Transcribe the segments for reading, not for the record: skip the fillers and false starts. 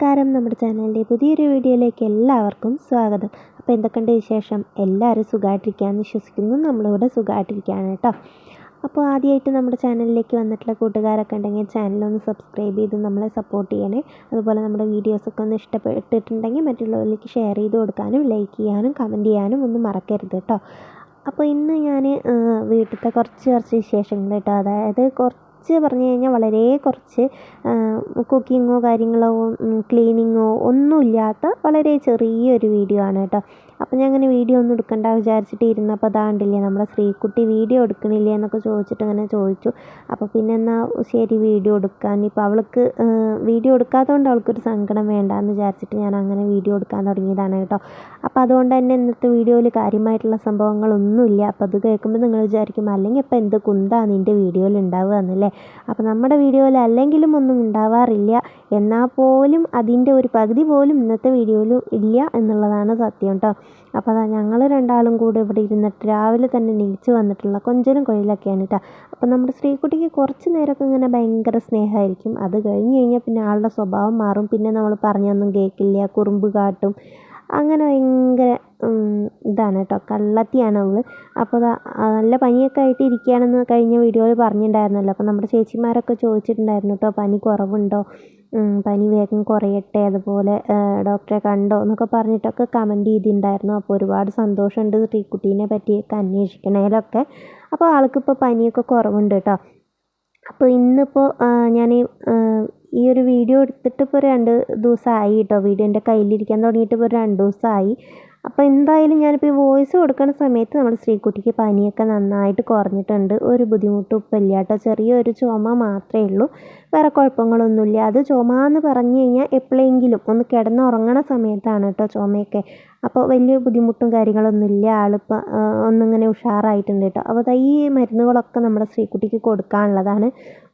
നമസ്കാരം. നമ്മുടെ ചാനലിൻ്റെ പുതിയൊരു വീഡിയോയിലേക്ക് എല്ലാവർക്കും സ്വാഗതം. അപ്പോൾ എന്തൊക്കെയുണ്ട് വിശേഷം? എല്ലാവരും സുഖമായിട്ടിരിക്കുകയെന്ന് വിശ്വസിക്കുന്നു. നമ്മളിവിടെ സുഖമായിട്ടിരിക്കുകയാണ് കേട്ടോ. അപ്പോൾ ആദ്യമായിട്ട് നമ്മുടെ ചാനലിലേക്ക് വന്നിട്ടുള്ള കൂട്ടുകാരൊക്കെ ഉണ്ടെങ്കിൽ ചാനലൊന്ന് സബ്സ്ക്രൈബ് ചെയ്ത് നമ്മളെ സപ്പോർട്ട് ചെയ്യണേ. അതുപോലെ നമ്മുടെ വീഡിയോസൊക്കെ ഒന്ന് ഇഷ്ടപ്പെട്ടിട്ടുണ്ടെങ്കിൽ മറ്റുള്ളവരിലേക്ക് ഷെയർ ചെയ്ത് കൊടുക്കാനും ലൈക്ക് ചെയ്യാനും കമൻറ്റ് ചെയ്യാനും ഒന്നും മറക്കരുത് കേട്ടോ. അപ്പോൾ ഇന്ന് ഞാൻ വീട്ടിലത്തെ കുറച്ച് വിശേഷങ്ങൾ കേട്ടോ, അതായത് കുറച്ച് പറഞ്ഞു കഴിഞ്ഞാൽ വളരെ കുറച്ച് കുക്കിങ്ങോ കാര്യങ്ങളോ ക്ലീനിങ്ങോ ഒന്നുമില്ലാത്ത വളരെ ചെറിയൊരു വീഡിയോ ആണ് കേട്ടോ. അപ്പോൾ ഞാൻ അങ്ങനെ വീഡിയോ ഒന്നും എടുക്കണ്ട വിചാരിച്ചിട്ട് ഇരുന്നപ്പോൾ അതാണ്ടില്ലേ നമ്മുടെ ശ്രീക്കുട്ടി വീഡിയോ എടുക്കണില്ലേ എന്നൊക്കെ ചോദിച്ചിട്ട് അങ്ങനെ ചോദിച്ചു. അപ്പോൾ പിന്നെ എന്നാൽ ശരി വീഡിയോ എടുക്കാൻ, ഇപ്പോൾ അവൾക്ക് വീഡിയോ എടുക്കാത്തതുകൊണ്ട് അവൾക്കൊരു സങ്കടം വേണ്ടാന്ന് വിചാരിച്ചിട്ട് ഞാൻ അങ്ങനെ വീഡിയോ എടുക്കാൻ തുടങ്ങിയതാണ് കേട്ടോ. അപ്പോൾ അതുകൊണ്ട് തന്നെ ഇന്നത്തെ വീഡിയോയിൽ കാര്യമായിട്ടുള്ള സംഭവങ്ങളൊന്നുമില്ല. അപ്പോൾ അത് കേൾക്കുമ്പോൾ നിങ്ങൾ വിചാരിക്കും അല്ലെങ്കിൽ ഇപ്പോൾ എന്ത് കുന്താണ് നിൻ്റെ വീഡിയോയിൽ ഉണ്ടാവുക എന്നല്ലേ. അപ്പോൾ നമ്മുടെ വീഡിയോയിൽ അല്ലെങ്കിലും ഒന്നും ഉണ്ടാവാറില്ല, എന്നാൽ പോലും അതിൻ്റെ ഒരു പകുതി പോലും ഇന്നത്തെ വീഡിയോയിലും ഇല്ല എന്നുള്ളതാണ് സത്യം കേട്ടോ. അപ്പോൾ അതാ ഞങ്ങൾ രണ്ടാളും കൂടെ ഇവിടെ ഇരുന്നിട്ട് രാവിലെ തന്നെ നീച്ച് വന്നിട്ടുള്ള കൊഞ്ചലും കൊഴിലൊക്കെയാണ് കേട്ടോ. അപ്പോൾ നമ്മുടെ ശ്രീക്കുട്ടിക്ക് കുറച്ച് നേരമൊക്കെ ഇങ്ങനെ ഭയങ്കര സ്നേഹമായിരിക്കും. അത് കഴിഞ്ഞ് കഴിഞ്ഞാൽ പിന്നെ ആളുടെ സ്വഭാവം മാറും. പിന്നെ നമ്മൾ പറഞ്ഞൊന്നും കേൾക്കില്ല, കുറുമ്പ് കാട്ടും, അങ്ങനെ ഭയങ്കര ഇതാണ് കേട്ടോ, കള്ളത്തിയാണ് അവൾ. അപ്പോൾ നല്ല പനിയൊക്കെ ആയിട്ട് ഇരിക്കുകയാണെന്ന് കഴിഞ്ഞ വീഡിയോയിൽ പറഞ്ഞിട്ടുണ്ടായിരുന്നല്ലോ. അപ്പോൾ നമ്മുടെ ചേച്ചിമാരൊക്കെ ചോദിച്ചിട്ടുണ്ടായിരുന്നു കേട്ടോ, പനി കുറവുണ്ടോ, പനി വേഗം കുറയട്ടെ, അതുപോലെ ഡോക്ടറെ കണ്ടോ എന്നൊക്കെ പറഞ്ഞിട്ടൊക്കെ കമൻറ്റ് ചെയ്തിട്ടുണ്ടായിരുന്നു. അപ്പോൾ ഒരുപാട് സന്തോഷമുണ്ട് ശ്രീക്കുട്ടീനെ പറ്റിയൊക്കെ അന്വേഷിക്കണേലൊക്കെ. അപ്പോൾ ആൾക്കിപ്പോൾ പനിയൊക്കെ കുറവുണ്ട് കേട്ടോ. അപ്പോൾ ഇന്നിപ്പോൾ ഞാൻ ഈ ഒരു വീഡിയോ എടുത്തിട്ട് ഇപ്പോൾ 2 ദിവസമായി കേട്ടോ. വീഡിയോ എൻ്റെ കയ്യിലിരിക്കാൻ തുടങ്ങിയിട്ട് ഇപ്പോൾ 2 ദിവസമായി. അപ്പോൾ എന്തായാലും ഞാനിപ്പോൾ ഈ വോയിസ് കൊടുക്കുന്ന സമയത്ത് നമ്മുടെ ശ്രീക്കുട്ടിക്ക് പനിയൊക്കെ നന്നായിട്ട് കുറഞ്ഞിട്ടുണ്ട്. ഒരു ബുദ്ധിമുട്ടും ഇപ്പം ഇല്ല കേട്ടോ. ചെറിയൊരു ചുമ മാത്രമേ ഉള്ളൂ, വേറെ കുഴപ്പങ്ങളൊന്നുമില്ല. അത് ചുമ എന്ന് പറഞ്ഞു കഴിഞ്ഞാൽ എപ്പോഴെങ്കിലും ഒന്ന് കിടന്നുറങ്ങണ സമയത്താണ് കേട്ടോ ചുമയൊക്കെ. അപ്പോൾ വലിയ ബുദ്ധിമുട്ടും കാര്യങ്ങളൊന്നുമില്ല, ആളിപ്പോൾ ഒന്നിങ്ങനെ ഉഷാറായിട്ടുണ്ട് കേട്ടോ. അപ്പോൾ ഈ മരുന്നുകളൊക്കെ നമ്മുടെ ശ്രീക്കുട്ടിക്ക് കൊടുക്കാനുള്ളതാണ്.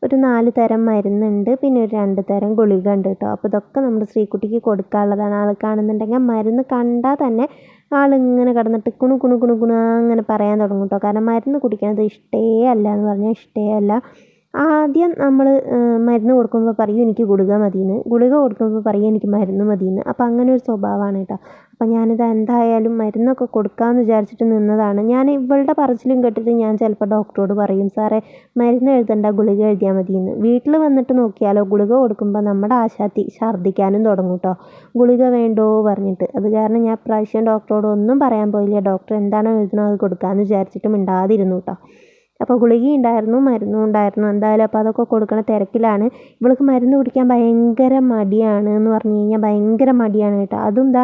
ഒരു 4 തരം മരുന്നുണ്ട്, പിന്നെ ഒരു 2 തരം ഗുളിക ഉണ്ട് കേട്ടോ. അപ്പോൾ ഇതൊക്കെ നമ്മുടെ ശ്രീക്കുട്ടിക്ക് കൊടുക്കാനുള്ളതാണ്. ആൾ കാണുന്നുണ്ടെങ്കിൽ മരുന്ന് കണ്ടാൽ തന്നെ ആളിങ്ങനെ കിടന്നിട്ട് കുണു കുണു കുണു കുണു അങ്ങനെ പറയാൻ തുടങ്ങും കേട്ടോ. കാരണം മരുന്ന് കുടിക്കുന്നത് ഇഷ്ടേ അല്ല എന്ന് പറഞ്ഞാൽ ഇഷ്ടേ അല്ല. ആദ്യം നമ്മൾ മരുന്ന് കൊടുക്കുമ്പോൾ പറയും എനിക്ക് ഗുളിക മതിയെന്ന്, ഗുളിക കൊടുക്കുമ്പോൾ പറയും എനിക്ക് മരുന്ന് മതിയെന്ന്. അപ്പോൾ അങ്ങനെ ഒരു സ്വഭാവമാണ് കേട്ടോ. അപ്പോൾ ഞാനിത് എന്തായാലും മരുന്നൊക്കെ കൊടുക്കാമെന്ന് വിചാരിച്ചിട്ട് നിന്നതാണ്. ഞാൻ ഇവളുടെ പറച്ചിലും കേട്ടിട്ട് ഞാൻ ചിലപ്പോൾ ഡോക്ടറോട് പറയും, സാറേ മരുന്ന് എഴുതണ്ട, ഗുളിക എഴുതിയാൽ മതിയെന്ന്. വീട്ടിൽ വന്നിട്ട് നോക്കിയാലോ ഗുളിക കൊടുക്കുമ്പോൾ നമ്മുടെ ആശാത്തി ഛർദ്ദിക്കാനും തുടങ്ങും കേട്ടോ, ഗുളിക വേണ്ടോ പറഞ്ഞിട്ട്. അത് കാരണം ഞാൻ പ്രാവശ്യം ഡോക്ടറോട് ഒന്നും പറയാൻ പോയില്ല. ഡോക്ടർ എന്താണോ എഴുതണോ അത് കൊടുക്കാമെന്ന് വിചാരിച്ചിട്ട് മിണ്ടാതിരുന്നു കേട്ടോ. അപ്പോൾ ഗുളിക ഉണ്ടായിരുന്നു, മരുന്നും ഉണ്ടായിരുന്നു. എന്തായാലും അപ്പോൾ അതൊക്കെ കൊടുക്കണ തിരക്കിലാണ്. ഇവൾക്ക് മരുന്ന് കുടിക്കാൻ ഭയങ്കര മടിയാണ് എന്ന് പറഞ്ഞു കഴിഞ്ഞാൽ ഭയങ്കര മടിയാണ് കേട്ടോ. അതും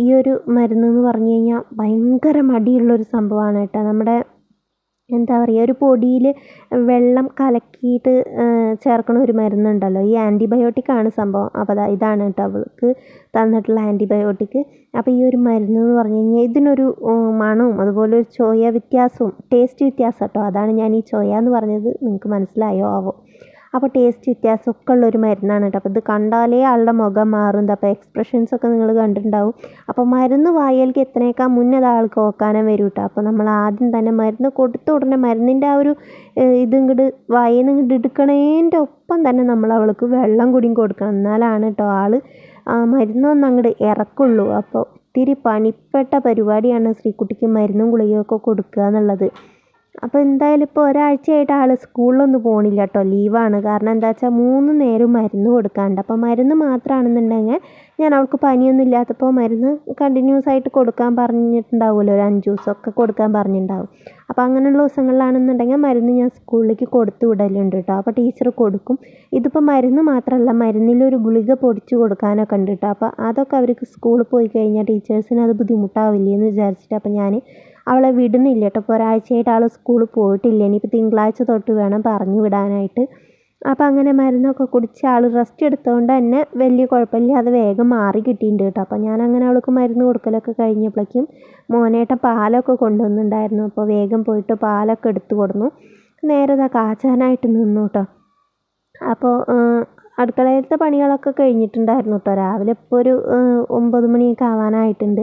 ഈ ഒരു മരുന്ന് എന്ന് പറഞ്ഞു കഴിഞ്ഞാൽ ഭയങ്കര മടിയുള്ളൊരു സംഭവമാണ് കേട്ടോ. നമ്മുടെ എന്താ പറയുക, ഒരു പൊടിയിൽ വെള്ളം കലക്കിയിട്ട് ചേർക്കണ ഒരു മരുന്നുണ്ടല്ലോ, ഈ ആൻറ്റിബയോട്ടിക്കാണ് സംഭവം. അപ്പോൾ ഇതാണ് കേട്ടോ അവൾക്ക് തന്നിട്ടുള്ള ആൻറ്റിബയോട്ടിക്. അപ്പോൾ ഈ ഒരു മരുന്ന് എന്ന് പറഞ്ഞു കഴിഞ്ഞാൽ ഇതിനൊരു മണവും അതുപോലെ ഒരു ചോയ വ്യത്യാസവും ടേസ്റ്റ് വ്യത്യാസം കേട്ടോ. അതാണ് ഞാൻ ഈ ചോയ എന്ന് പറഞ്ഞത്, നിങ്ങൾക്ക് മനസ്സിലായോ ആവോ. അപ്പോൾ ടേസ്റ്റ് വ്യത്യാസമൊക്കെ ഉള്ളൊരു മരുന്നാണ് കേട്ടോ. അപ്പോൾ ഇത് കണ്ടാലേ ആളുടെ മുഖം മാറും. അപ്പോൾ എക്സ്പ്രഷൻസൊക്കെ നിങ്ങൾ കണ്ടിട്ടുണ്ടാവും. അപ്പോൾ മരുന്ന് വായിലേക്ക് എത്തണേക്കാൾ മുന്നേ അത് ആൾക്ക് ഓക്കാനം വരും കേട്ടോ. അപ്പോൾ നമ്മൾ ആദ്യം തന്നെ മരുന്ന് കൊടുത്ത ഉടനെ മരുന്നിൻ്റെ ആ ഒരു ഇതിങ്ങോട്ട് വായിൽ നിന്ന് ഇങ്ങോട്ട് എടുക്കണേൻ്റെ ഒപ്പം തന്നെ നമ്മൾ അവൾക്ക് വെള്ളം കൂടിയും കൊടുക്കണം, എന്നാലാണ് കേട്ടോ ആൾ മരുന്നൊന്നും അങ്ങോട്ട് ഇറക്കുള്ളൂ. അപ്പോൾ ഒത്തിരി പണിപ്പെട്ട പരിപാടിയാണ് ശ്രീക്കുട്ടിക്ക് മരുന്നും ഗുളികയൊക്കെ കൊടുക്കുക എന്നുള്ളത്. അപ്പോൾ എന്തായാലും ഇപ്പോൾ ഒരാഴ്ചയായിട്ട് ആൾ സ്കൂളിലൊന്നും പോകണില്ല കേട്ടോ, ലീവാണ്. കാരണം എന്താ വെച്ചാൽ 3 നേരം മരുന്ന് കൊടുക്കാനുണ്ട്. അപ്പോൾ മരുന്ന് മാത്രമാണെന്നുണ്ടെങ്കിൽ ഞാൻ അവൾക്ക് പനിയൊന്നും ഇല്ലാത്തപ്പോൾ മരുന്ന് കണ്ടിന്യൂസ് ആയിട്ട് കൊടുക്കാൻ പറഞ്ഞിട്ടുണ്ടാവുമല്ലോ, ഒരു 5 ദിവസമൊക്കെ കൊടുക്കാൻ പറഞ്ഞിട്ടുണ്ടാവും. അപ്പോൾ അങ്ങനെയുള്ള ദിവസങ്ങളിലാണെന്നുണ്ടെങ്കിൽ മരുന്ന് ഞാൻ സ്കൂളിലേക്ക് കൊടുത്തു വിടലുണ്ട് കേട്ടോ. അപ്പോൾ ടീച്ചർ കൊടുക്കും. ഇതിപ്പോൾ മരുന്ന് മാത്രമല്ല, മരുന്നിലൊരു ഗുളിക പൊടിച്ച് കൊടുക്കാനൊക്കെ ഉണ്ട് കേട്ടോ. അപ്പോൾ അതൊക്കെ അവർക്ക് സ്കൂളിൽ പോയി കഴിഞ്ഞാൽ ടീച്ചേഴ്സിന് അത് ബുദ്ധിമുട്ടാവില്ലേ എന്ന് വിചാരിച്ചിട്ട് അപ്പോൾ ഞാൻ അവളെ വിടുന്നില്ല കേട്ടോ. ഇപ്പോൾ ഒരാഴ്ചയായിട്ട് ആൾ സ്കൂളിൽ പോയിട്ടില്ല. ഇനിയിപ്പോൾ തിങ്കളാഴ്ച തൊട്ട് വേണം പറഞ്ഞു വിടാനായിട്ട്. അപ്പോൾ അങ്ങനെ മരുന്നൊക്കെ കുടിച്ച് ആൾ റെസ്റ്റ് എടുത്തുകൊണ്ട് തന്നെ വലിയ കുഴപ്പമില്ലാതെ വേഗം മാറി കിട്ടിയിട്ടുണ്ട് കേട്ടോ. അപ്പോൾ ഞാൻ അങ്ങനെ അവൾക്ക് മരുന്ന് കൊടുക്കലൊക്കെ കഴിഞ്ഞപ്പോഴേക്കും മോനേട്ടൻ പാലൊക്കെ കൊണ്ടുവന്നിട്ടുണ്ടായിരുന്നു. അപ്പോൾ വേഗം പോയിട്ട് പാലൊക്കെ എടുത്ത് കൊടുന്നു. നേരെ കാച്ചാനായിട്ട് നിന്നു കേട്ടോ. അപ്പോൾ അടുക്കളയിലത്തെ പണികളൊക്കെ കഴിഞ്ഞിട്ടുണ്ടായിരുന്നു കേട്ടോ. രാവിലെ ഇപ്പോൾ ഒരു 9 മണിയൊക്കെ ആവാനായിട്ടുണ്ട്.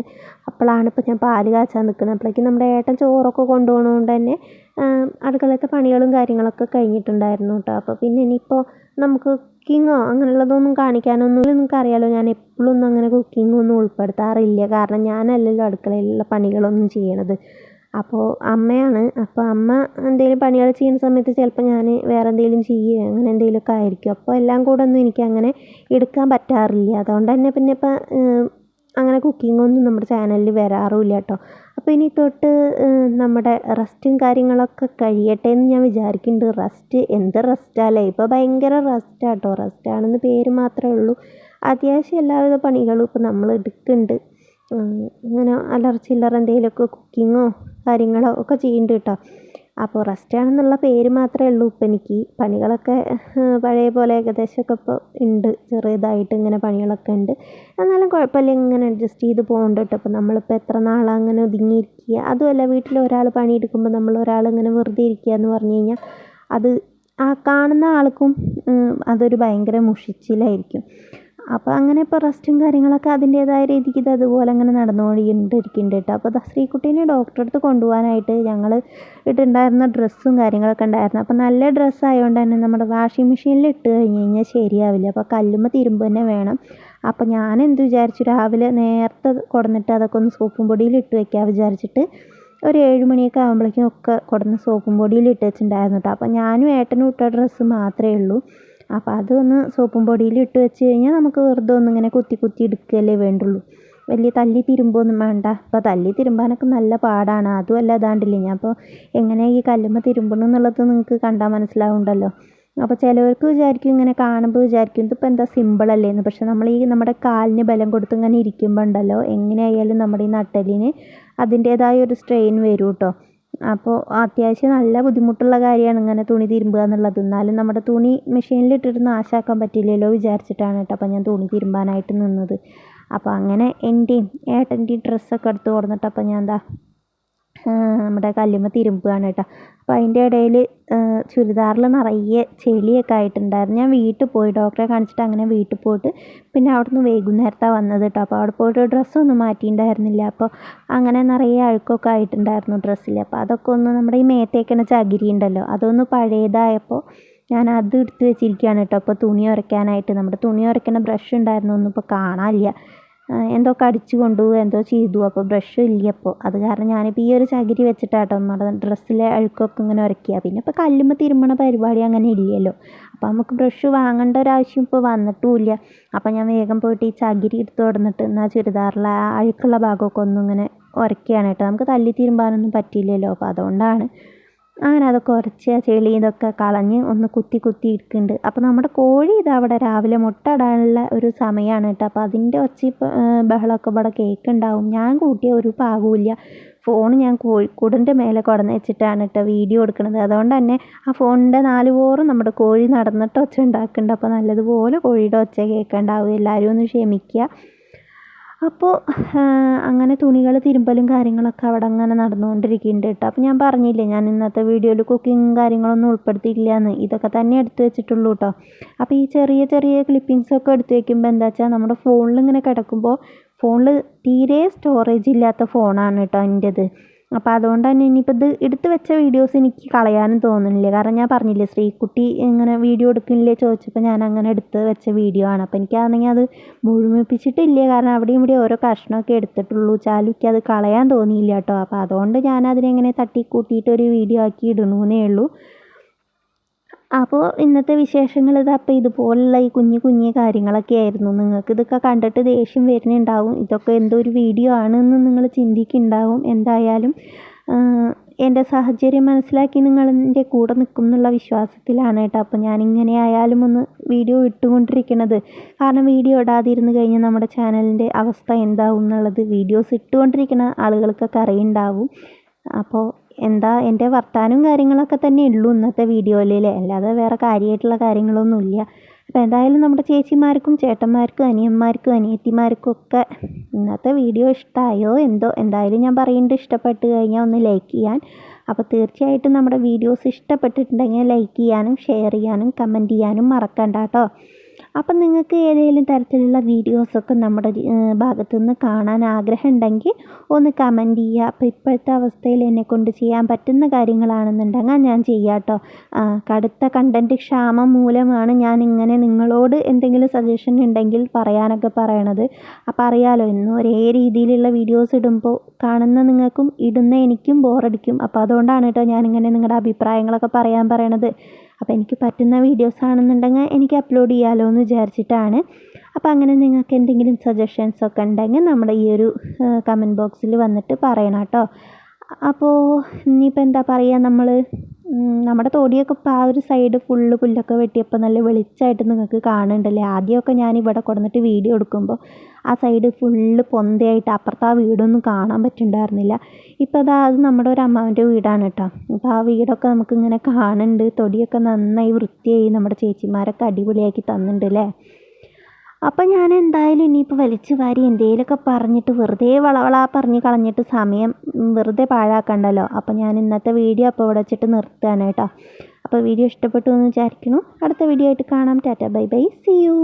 അപ്പോഴാണ് ഇപ്പോൾ ഞാൻ പാല് കാച്ചാൻ നിൽക്കുന്നത്. അപ്പോഴേക്കും നമ്മുടെ ഏട്ടൻ ചോറൊക്കെ കൊണ്ടുപോകണതുകൊണ്ട് തന്നെ അടുക്കളയിലത്തെ പണികളും കാര്യങ്ങളൊക്കെ കഴിഞ്ഞിട്ടുണ്ടായിരുന്നു കേട്ടോ. അപ്പോൾ പിന്നെ ഇനിയിപ്പോൾ നമുക്ക് കുക്കിങ്ങോ അങ്ങനെയുള്ളതൊന്നും കാണിക്കാനൊന്നും നിങ്ങൾക്കറിയാലോ, ഞാൻ എപ്പോഴും ഒന്നും അങ്ങനെ കുക്കിങ്ങൊന്നും ഉൾപ്പെടുത്താറില്ല. കാരണം ഞാനല്ലല്ലോ അടുക്കളയിലുള്ള പണികളൊന്നും ചെയ്യണത്. അപ്പോൾ അമ്മയാണ്. അപ്പോൾ അമ്മ എന്തെങ്കിലും പണികൾ ചെയ്യുന്ന സമയത്ത് ചിലപ്പോൾ ഞാൻ വേറെ എന്തെങ്കിലും ചെയ്യുകയോ അങ്ങനെ എന്തെങ്കിലുമൊക്കെ ആയിരിക്കും. അപ്പോൾ എല്ലാം കൂടെ ഒന്നും എനിക്കങ്ങനെ എടുക്കാൻ പറ്റാറില്ല. അതുകൊണ്ട് തന്നെ പിന്നെ ഇപ്പം അങ്ങനെ കുക്കിങ്ങൊന്നും നമ്മുടെ ചാനലിൽ വരാറുമില്ല കേട്ടോ. അപ്പോൾ ഇനി തൊട്ട് നമ്മുടെ റെസ്റ്റും കാര്യങ്ങളൊക്കെ കഴിയട്ടെ എന്ന് ഞാൻ വിചാരിക്കുന്നുണ്ട്. റെസ്റ്റ് എന്ത് റെസ്റ്റാല്ലേ, ഇപ്പോൾ ഭയങ്കര റെസ്റ്റാണ് കേട്ടോ. റെസ്റ്റാണെന്ന് പേര് മാത്രമേ ഉള്ളൂ. അത്യാവശ്യം എല്ലാവിധ പണികളും ഇപ്പോൾ നമ്മൾ എടുക്കുന്നുണ്ട്. ഇങ്ങനെ അല്ലറ ചില്ലറ എന്തെങ്കിലുമൊക്കെ കുക്കിങ്ങോ കാര്യങ്ങളോ ഒക്കെ ചെയ്യുന്നുണ്ട് കേട്ടോ. അപ്പോൾ റെസ്റ്റാണെന്നുള്ള പേര് മാത്രമേ ഉള്ളൂ ഇപ്പം എനിക്ക്. പണികളൊക്കെ പഴയ പോലെ ഏകദേശമൊക്കെ ഇപ്പോൾ ഉണ്ട്, ചെറിയതായിട്ട് ഇങ്ങനെ പണികളൊക്കെ ഉണ്ട്. എന്നാലും കുഴപ്പമില്ല, ഇങ്ങനെ അഡ്ജസ്റ്റ് ചെയ്ത് പോകുന്നുണ്ട് കേട്ടോ. അപ്പോൾ നമ്മളിപ്പോൾ എത്ര നാളാണ് അങ്ങനെ ഒതുങ്ങിയിരിക്കുക. അതുമല്ല, വീട്ടിൽ ഒരാൾ പണിയെടുക്കുമ്പോൾ നമ്മൾ ഒരാൾ ഇങ്ങനെ വെറുതെ ഇരിക്കുക എന്ന് പറഞ്ഞു കഴിഞ്ഞാൽ അത് ആ കാണുന്ന ആൾക്കും അതൊരു ഭയങ്കര മുഷിച്ചിലായിരിക്കും. അപ്പോൾ അങ്ങനെ ഇപ്പോൾ റെസ്റ്റും കാര്യങ്ങളൊക്കെ അതിൻ്റേതായ രീതിക്ക് ഇത് അതുപോലെ അങ്ങനെ നടന്നുകൊണ്ടിരിക്കുന്നുണ്ട് കേട്ടോ. അപ്പോൾ ശ്രീക്കുട്ടീനെ ഡോക്ടറെ അടുത്ത് കൊണ്ടുപോകാനായിട്ട് ഞങ്ങൾ ഇട്ടുണ്ടായിരുന്ന ഡ്രസ്സും കാര്യങ്ങളൊക്കെ ഉണ്ടായിരുന്നു. അപ്പോൾ നല്ല ഡ്രസ്സായതുകൊണ്ട് തന്നെ നമ്മുടെ വാഷിംഗ് മെഷീനിൽ ഇട്ട് കഴിഞ്ഞ് കഴിഞ്ഞാൽ ശരിയാവില്ല. അപ്പോൾ കല്ലുമ്മ തിരുമ്പ് തന്നെ വേണം. അപ്പോൾ ഞാൻ എന്ത് വിചാരിച്ചു, രാവിലെ നേരത്തെ കൊടുന്നിട്ട് അതൊക്കെ ഒന്ന് സോപ്പും പൊടിയിൽ ഇട്ട് വെക്കാൻ വിചാരിച്ചിട്ട് ഒരു 7 മണിയൊക്കെ ആകുമ്പോഴേക്കും ഒക്കെ കൊടുന്ന് സോപ്പും പൊടിയിൽ ഇട്ട് വെച്ചിട്ടുണ്ടായിരുന്നു കേട്ടോ. അപ്പോൾ ഞാനും ഏട്ടനും ഇട്ട ഡ്രസ്സ് മാത്രമേ ഉള്ളൂ. അപ്പോൾ അതൊന്ന് സോപ്പും പൊടിയിൽ ഇട്ട് വെച്ച് കഴിഞ്ഞാൽ നമുക്ക് വെറുതെ ഒന്നിങ്ങനെ കുത്തി കുത്തി എടുക്കുകയല്ലേ വേണ്ടുള്ളൂ. വലിയ തല്ലി തിരുമ്പൊന്നും വേണ്ട. അപ്പോൾ തല്ലി തിരുമ്പാനൊക്കെ നല്ല പാടാണ്. അതുമല്ല, അതാണ്ടില്ലേ ഞാൻ അപ്പോൾ എങ്ങനെയാണ് ഈ കല്ലുമ്മ തിരുമ്പണം എന്നുള്ളത് നിങ്ങൾക്ക് കണ്ടാൽ മനസ്സിലാവുണ്ടല്ലോ. അപ്പോൾ ചിലവർക്ക് വിചാരിക്കും, ഇങ്ങനെ കാണുമ്പോൾ വിചാരിക്കും ഇതിപ്പോൾ എന്താ സിമ്പിളല്ലേ എന്ന്. പക്ഷെ നമ്മൾ ഈ നമ്മുടെ കാലിന് ബലം കൊടുത്ത് ഇങ്ങനെ ഇരിക്കുമ്പോൾ ഉണ്ടല്ലോ, എങ്ങനെയായാലും നമ്മുടെ ഈ നട്ടെല്ലിന് അതിൻ്റേതായ ഒരു സ്ട്രെയിൻ വരും കേട്ടോ. അപ്പോൾ അത്യാവശ്യം നല്ല ബുദ്ധിമുട്ടുള്ള കാര്യമാണ് ഇങ്ങനെ തുണി തിരുമ്പുക എന്നുള്ളത്. എന്നാലും നമ്മുടെ തുണി മെഷീനിലിട്ടിട്ട് നാശാക്കാൻ പറ്റില്ലല്ലോ വിചാരിച്ചിട്ടാണ് കേട്ടോ അപ്പോൾ ഞാൻ തുണി തിരുമ്പാനായിട്ട് നിന്നത്. അപ്പോൾ അങ്ങനെ എൻ്റെയും ഏട്ടൻ്റെയും ഡ്രസ്സൊക്കെ എടുത്ത് കൊടുത്തിട്ട് അപ്പോൾ ഞാൻ എന്താ നമ്മുടെ കല്ലുമ്മ തിരുമ്പുകയാണ് കേട്ടോ. അപ്പോൾ അതിൻ്റെ ഇടയിൽ ചുരിദാറിൽ നിറയെ ചെളിയൊക്കെ ആയിട്ടുണ്ടായിരുന്നു. ഞാൻ വീട്ടിൽ പോയി ഡോക്ടറെ കാണിച്ചിട്ട് അങ്ങനെ വീട്ടിൽ പോയിട്ട് പിന്നെ അവിടുന്ന് വൈകുന്നേരത്താണ് വന്നത് കേട്ടോ. അപ്പോൾ അവിടെ പോയിട്ട് ഡ്രസ്സൊന്നും മാറ്റിയിട്ടുണ്ടായിരുന്നില്ല. അപ്പോൾ അങ്ങനെ നിറയെ അഴുക്കൊക്കെ ആയിട്ടുണ്ടായിരുന്നു ഡ്രസ്സിൽ. അപ്പോൾ അതൊക്കെ ഒന്ന് നമ്മുടെ ഈ മേത്തേക്കണ ചകിരി ഉണ്ടല്ലോ, അതൊന്ന് പഴയതായപ്പോൾ ഞാൻ അത് എടുത്ത് വെച്ചിരിക്കുകയാണ് കേട്ടോ. അപ്പോൾ തുണി ഉരയ്ക്കാനായിട്ട് നമ്മുടെ തുണി ഉരയ്ക്കണ ബ്രഷ് ഉണ്ടായിരുന്നു, ഒന്നും ഇപ്പോൾ കാണാനില്ല. എന്തോ കടിച്ചു കൊണ്ടുപോവുക എന്തോ ചെയ്തു. അപ്പോൾ ബ്രഷും ഇല്ല. അപ്പോൾ അത് കാരണം ഞാനിപ്പോൾ ഈ ഒരു ചകിരി വെച്ചിട്ടാട്ടോ നമ്മുടെ ഡ്രസ്സിലെ അഴുക്കൊക്കെ ഇങ്ങനെ ഉരയ്ക്കുക. പിന്നെ ഇപ്പോൾ കല്ലുമ്മ തിരുമ്മണ പരിപാടി അങ്ങനെ ഇല്ലല്ലോ. അപ്പോൾ നമുക്ക് ബ്രഷ് വാങ്ങേണ്ട ഒരാവശ്യം ഇപ്പോൾ വന്നിട്ടുമില്ല. അപ്പോൾ ഞാൻ വേഗം പോയിട്ട് ഈ ചകിരി എടുത്ത് കൊടുന്നിട്ട് എന്നാൽ ചുരിദാറിലെ ആ അഴുക്കുള്ള ഭാഗമൊക്കെ ഒന്നും ഇങ്ങനെ ഉരയ്ക്കുകയാണ് കേട്ടോ. നമുക്ക് തല്ലി തിരുമ്പാനൊന്നും പറ്റില്ലല്ലോ. അപ്പോൾ അതുകൊണ്ടാണ് അങ്ങനെ അതൊക്കെ ഉരച്ച് ചെളി ഇതൊക്കെ കളഞ്ഞ് ഒന്ന് കുത്തി കുത്തി ഇരിക്കുന്നുണ്ട്. അപ്പോൾ നമ്മുടെ കോഴി ഇതവിടെ രാവിലെ മുട്ട ഇടാനുള്ള ഒരു സമയമാണ് കേട്ടോ. അപ്പോൾ അതിൻ്റെ ഒച്ച ബഹളമൊക്കെ ഇവിടെ കേൾക്കുന്നുണ്ടാവും. ഞാൻ കൂട്ടിയ ഒരു പാകവുമില്ല. ഫോൺ ഞാൻ കോഴിക്കൂടിൻ്റെ മേലെ കൊടന്ന് വെച്ചിട്ടാണ് കേട്ടോ വീഡിയോ എടുക്കുന്നത്. അതുകൊണ്ട് തന്നെ ആ ഫോണിൻ്റെ 4 പോറും നമ്മുടെ കോഴി നടന്നിട്ട് ഒച്ച ഉണ്ടാക്കുന്നുണ്ട്. അപ്പോൾ നല്ലതുപോലെ കോഴിയുടെ ഒച്ച കേൾക്കുന്നുണ്ടാവും. എല്ലാവരും ഒന്ന് ക്ഷമിക്കുക. അപ്പോൾ അങ്ങനെ തുണികൾ തിരുമ്പലും കാര്യങ്ങളൊക്കെ അവിടെ അങ്ങനെ നടന്നുകൊണ്ടിരിക്കുന്നുണ്ട് കേട്ടോ. അപ്പോൾ ഞാൻ പറഞ്ഞില്ലേ, ഞാൻ ഇന്നത്തെ വീഡിയോയിൽ കുക്കിങ്ങും കാര്യങ്ങളൊന്നും ഉൾപ്പെടുത്തിയില്ല എന്ന്. ഇതൊക്കെ തന്നെ എടുത്തു വെച്ചിട്ടുള്ളൂ കേട്ടോ. അപ്പോൾ ഈ ചെറിയ ചെറിയ ക്ലിപ്പിങ്സൊക്കെ എടുത്ത് വെക്കുമ്പോൾ എന്താ വെച്ചാൽ നമ്മുടെ ഫോണിൽ ഇങ്ങനെ കിടക്കുമ്പോൾ ഫോണിൽ തീരെ സ്റ്റോറേജ് ഇല്ലാത്ത ഫോണാണ് കേട്ടോ എൻ്റേത്. അപ്പോൾ അതുകൊണ്ട് തന്നെ ഇനിയിപ്പോൾ ഇത് എടുത്ത് വെച്ച വീഡിയോസ് എനിക്ക് കളയാനും തോന്നുന്നില്ല. കാരണം ഞാൻ പറഞ്ഞില്ലേ, ശ്രീക്കുട്ടി ഇങ്ങനെ വീഡിയോ എടുക്കുന്നില്ലേ ചോദിച്ചപ്പോൾ ഞാൻ അങ്ങനെ എടുത്ത് വെച്ച വീഡിയോ ആണ്. അപ്പോൾ എനിക്കാണെങ്കിൽ അത് മുഴുമിപ്പിച്ചിട്ടില്ല. കാരണം അവിടെയും ഇവിടെ ഓരോ കഷ്ണമൊക്കെ എടുത്തിട്ടുള്ളൂ. ചാലുക്ക് അത് കളയാൻ തോന്നിയില്ല കേട്ടോ. അപ്പോൾ അതുകൊണ്ട് ഞാൻ അതിനെങ്ങനെ തട്ടിക്കൂട്ടിയിട്ട് ഒരു വീഡിയോ ആക്കി ഇടണമെന്നേ ഉള്ളൂ. അപ്പോൾ ഇന്നത്തെ വിശേഷങ്ങൾ അപ്പോൾ ഇതുപോലുള്ള ഈ കുഞ്ഞു കാര്യങ്ങളൊക്കെ ആയിരുന്നു. നിങ്ങൾക്ക് ഇതൊക്കെ കണ്ടിട്ട് ദേഷ്യം വരുന്നുണ്ടാവും. ഇതൊക്കെ എന്തോ ഒരു വീഡിയോ ആണെന്ന് നിങ്ങൾ ചിന്തിക്കുന്നുണ്ടാവും. എന്തായാലും എൻ്റെ സാഹചര്യം മനസ്സിലാക്കി നിങ്ങൾ എൻ്റെ കൂടെ നിൽക്കും എന്നുള്ള വിശ്വാസത്തിലാണ് കേട്ടോ അപ്പോൾ ഞാനിങ്ങനെ ആയാലും ഒന്ന് വീഡിയോ ഇട്ടുകൊണ്ടിരിക്കുന്നത്. കാരണം വീഡിയോ ഇടാതിരുന്ന് കഴിഞ്ഞാൽ നമ്മുടെ ചാനലിൻ്റെ അവസ്ഥ എന്താവും എന്നുള്ളത് വീഡിയോസ് ഇട്ടുകൊണ്ടിരിക്കുന്ന ആളുകൾക്കൊക്കെ അറിയുന്നുണ്ടാവും. അപ്പോൾ എന്താ എൻ്റെ വർത്താനവും കാര്യങ്ങളൊക്കെ തന്നെ ഉള്ളൂ ഇന്നത്തെ വീഡിയോയിൽ, അല്ലാതെ വേറെ കാര്യമായിട്ടുള്ള കാര്യങ്ങളൊന്നുമില്ല. അപ്പോൾ എന്തായാലും നമ്മുടെ ചേച്ചിമാർക്കും ചേട്ടന്മാർക്കും അനിയന്മാർക്കും അനിയത്തിമാർക്കും ഒക്കെ ഇന്നത്തെ വീഡിയോ ഇഷ്ടമായോ എന്തോ. എന്തായാലും ഞാൻ പറയുന്നുണ്ട്, ഇഷ്ടപ്പെട്ട് കഴിഞ്ഞാൽ ഒന്ന് ലൈക്ക് ചെയ്യാൻ. അപ്പോൾ തീർച്ചയായിട്ടും നമ്മുടെ വീഡിയോസ് ഇഷ്ടപ്പെട്ടിട്ടുണ്ടെങ്കിൽ ലൈക്ക് ചെയ്യാനും ഷെയർ ചെയ്യാനും കമൻറ്റ് ചെയ്യാനും മറക്കണ്ട കേട്ടോ. അപ്പം നിങ്ങൾക്ക് ഏതെങ്കിലും തരത്തിലുള്ള വീഡിയോസൊക്കെ നമ്മുടെ ഭാഗത്തു നിന്ന് കാണാൻ ആഗ്രഹം ഉണ്ടെങ്കിൽ ഒന്ന് കമൻറ്റ് ചെയ്യുക. അപ്പോൾ ഇപ്പോഴത്തെ അവസ്ഥയിൽ എന്നെക്കൊണ്ട് ചെയ്യാൻ പറ്റുന്ന കാര്യങ്ങളാണെന്നുണ്ടെങ്കിൽ ഞാൻ ചെയ്യാം കേട്ടോ. കടുത്ത കണ്ടൻറ്റ് ക്ഷാമം മൂലമാണ് ഞാൻ ഇങ്ങനെ നിങ്ങളോട് എന്തെങ്കിലും സജഷൻ ഉണ്ടെങ്കിൽ പറയാനൊക്കെ പറയണത്. അപ്പോൾ അറിയാലോ, എന്നും ഒരേ രീതിയിലുള്ള വീഡിയോസ് ഇടുമ്പോൾ കാണുന്ന നിങ്ങൾക്കും ഇടുന്ന എനിക്കും ബോറടിക്കും. അപ്പോൾ അതുകൊണ്ടാണ് കേട്ടോ ഞാനിങ്ങനെ നിങ്ങളുടെ അഭിപ്രായങ്ങളൊക്കെ പറയാൻ പറയണത്. അപ്പോൾ എനിക്ക് പറ്റുന്ന വീഡിയോസ് ആണെന്നുണ്ടെങ്കിൽ എനിക്ക് അപ്ലോഡ് ചെയ്യാമല്ലോ എന്ന് വിചാരിച്ചിട്ടാണ്. അപ്പോൾ അങ്ങനെ നിങ്ങൾക്ക് എന്തെങ്കിലും സജഷൻസൊക്കെ ഉണ്ടെങ്കിൽ നമ്മുടെ ഈ ഒരു കമൻറ്റ് ബോക്സിൽ വന്നിട്ട് പറയണം കേട്ടോ. അപ്പോൾ ഇനിയിപ്പോൾ എന്താ പറയുക, നമ്മുടെ തൊടിയൊക്കെ ഇപ്പോൾ ആ ഒരു സൈഡ് ഫുള്ള് പുല്ലൊക്കെ വെട്ടിയപ്പോൾ നല്ല വെളിച്ചമായിട്ട് നിങ്ങൾക്ക് കാണുന്നുണ്ടല്ലേ. ആദ്യമൊക്കെ ഞാൻ ഇവിടെ കൊടുന്നിട്ട് വീഡിയോ എടുക്കുമ്പോൾ ആ സൈഡ് ഫുള്ള് പൊന്തയായിട്ട് അപ്പുറത്ത് ആ വീടൊന്നും കാണാൻ പറ്റുന്നുണ്ടായിരുന്നില്ല. ഇപ്പോൾ അത് നമ്മുടെ ഒരു അമ്മാവൻ്റെ വീടാണ് കേട്ടോ. അപ്പോൾ ആ വീടൊക്കെ നമുക്കിങ്ങനെ കാണുന്നുണ്ട്. തൊടിയൊക്കെ നന്നായി വൃത്തിയായി നമ്മുടെ ചേച്ചിമാരൊക്കെ അടിപൊളിയാക്കി തന്നിട്ടുണ്ട് അല്ലേ. അപ്പം ഞാൻ എന്തായാലും ഇനിയിപ്പോൾ വലിച്ചു വാരി എന്തെങ്കിലുമൊക്കെ പറഞ്ഞിട്ട് വെറുതെ വളവളാ പറഞ്ഞ് കളഞ്ഞിട്ട് സമയം വെറുതെ പാഴാക്കണ്ടല്ലോ. അപ്പോൾ ഞാൻ ഇന്നത്തെ വീഡിയോ അപ്പോൾ ഇവിടെ വെച്ചിട്ട് നിർത്തുകയാണ് കേട്ടോ. അപ്പോൾ വീഡിയോ ഇഷ്ടപ്പെട്ടു എന്ന് വിചാരിക്കുന്നു. അടുത്ത വീഡിയോ ആയിട്ട് കാണാം. Tata bye bye, see U.